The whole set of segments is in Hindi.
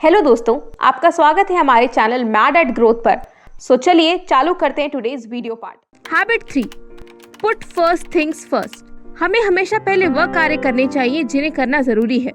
हेलो दोस्तों, आपका स्वागत है हमारे चैनल मैड एट ग्रोथ पर। चलिए चालू करते हैं today's video part. Habit 3, put first things first. हमें हमेशा पहले वह कार्य करने चाहिए जिन्हें करना जरूरी है,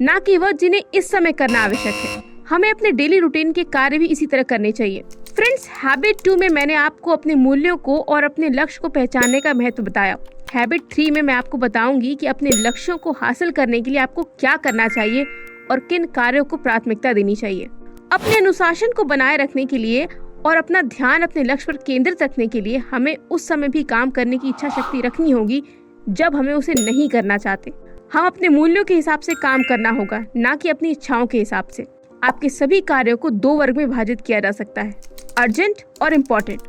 ना कि वह जिन्हें इस समय करना आवश्यक है। हमें अपने डेली रूटीन के कार्य भी इसी तरह करने चाहिए। फ्रेंड्स, हैबिट 2 में मैंने आपको अपने मूल्यों को और अपने लक्ष्य को पहचानने का महत्व बताया। हैबिट 3 में मैं आपको बताऊंगी कि अपने लक्ष्यों को हासिल करने के लिए आपको क्या करना चाहिए और किन कार्यों को प्राथमिकता देनी चाहिए। अपने अनुशासन को बनाए रखने के लिए और अपना ध्यान अपने लक्ष्य पर केंद्रित रखने के लिए हमें उस समय भी काम करने की इच्छा शक्ति रखनी होगी जब हमें उसे नहीं करना चाहते। हम अपने मूल्यों के हिसाब से काम करना होगा, ना कि अपनी इच्छाओं के हिसाब से। आपके सभी कार्यों को 2 वर्ग में विभाजित किया जा सकता है, अर्जेंट और इम्पोर्टेंट।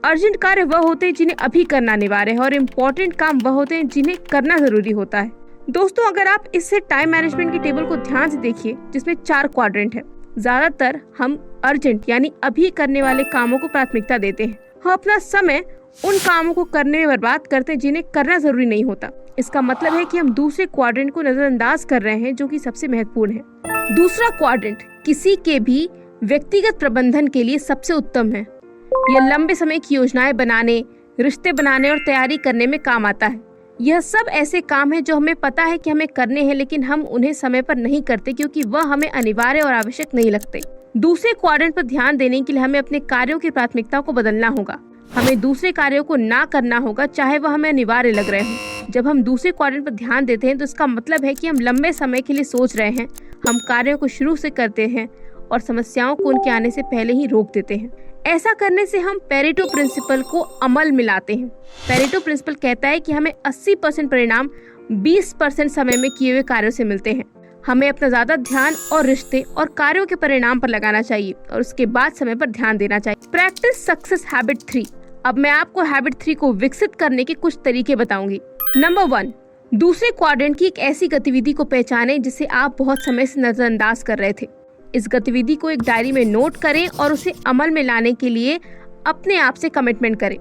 अर्जेंट कार्य वह होते हैं जिन्हें अभी करना अनिवार्य है और इम्पोर्टेंट काम वह होते हैं जिन्हें करना जरूरी होता है। दोस्तों, अगर आप इससे टाइम मैनेजमेंट की टेबल को ध्यान से देखिए, जिसमें 4 क्वाड्रेंट है, ज्यादातर हम अर्जेंट यानी अभी करने वाले कामों को प्राथमिकता देते हैं। हम अपना समय उन कामों को करने में बर्बाद करते हैं जिन्हें करना जरूरी नहीं होता। इसका मतलब है कि हम दूसरे क्वाड्रेंट को नजरअंदाज कर रहे हैं, जो कि सबसे महत्वपूर्ण है। दूसरा क्वाड्रेंट किसी के भी व्यक्तिगत प्रबंधन के लिए सबसे उत्तम है। यह लंबे समय की योजनाएं बनाने, रिश्ते बनाने और तैयारी करने में काम आता है। यह सब ऐसे काम है जो हमें पता है कि हमें करने हैं, लेकिन हम उन्हें समय पर नहीं करते क्योंकि वह हमें अनिवार्य और आवश्यक नहीं लगते। दूसरे क्वाड्रेंट पर ध्यान देने के लिए हमें अपने कार्यों की प्राथमिकता को बदलना होगा। हमें दूसरे कार्यों को ना करना होगा, चाहे वह हमें अनिवार्य लग रहे हों। जब हम दूसरे क्वाड्रेंट पर ध्यान देते हैं तो इसका मतलब है कि हम लंबे समय के लिए सोच रहे हैं। हम कार्यों को शुरू से करते हैं और समस्याओं को उनके आने से पहले ही रोक देते हैं। ऐसा करने से हम पेरेटो प्रिंसिपल को अमल में लाते हैं। पेरेटो प्रिंसिपल कहता है कि हमें 80% परिणाम 20% समय में किए हुए कार्यों से मिलते हैं। हमें अपना ज्यादा ध्यान और रिश्ते और कार्यों के परिणाम पर लगाना चाहिए और उसके बाद समय पर ध्यान देना चाहिए। Practice success habit 3। अब मैं आपको हैबिट 3 को विकसित करने के कुछ तरीके बताऊंगी। नंबर 1, दूसरे क्वाड्रेंट की एक ऐसी गतिविधि को पहचानें जिसे आप बहुत समय से नजरअंदाज कर रहे थे। इस गतिविधि को एक डायरी में नोट करें और उसे अमल में लाने के लिए अपने आप से कमिटमेंट करें।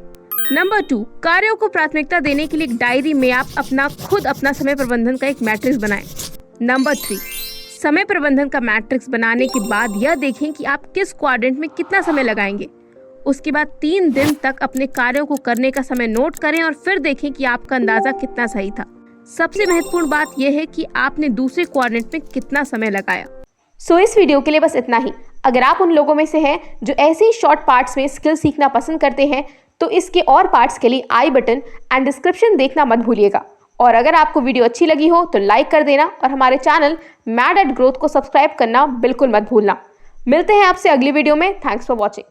नंबर 2, कार्यों को प्राथमिकता देने के लिए एक डायरी में आप अपना समय प्रबंधन का एक मैट्रिक्स बनाएं। नंबर 3, समय प्रबंधन का मैट्रिक्स बनाने के बाद यह देखें कि आप किस क्वाड्रेंट में कितना समय लगाएंगे। उसके बाद 3 दिन तक अपने कार्यों को करने का समय नोट करें और फिर देखें कि आपका अंदाजा कितना सही था। सबसे महत्वपूर्ण बात यह है कि आपने दूसरे क्वाड्रेंट में कितना समय लगाया। इस वीडियो के लिए बस इतना ही। अगर आप उन लोगों में से हैं जो ऐसे ही शॉर्ट पार्ट्स में स्किल सीखना पसंद करते हैं, तो इसके और पार्ट्स के लिए आई बटन एंड डिस्क्रिप्शन देखना मत भूलिएगा। और अगर आपको वीडियो अच्छी लगी हो तो लाइक कर देना और हमारे चैनल मैड एट ग्रोथ को सब्सक्राइब करना बिल्कुल मत भूलना। मिलते हैं आपसे अगली वीडियो में। Thanks for watching.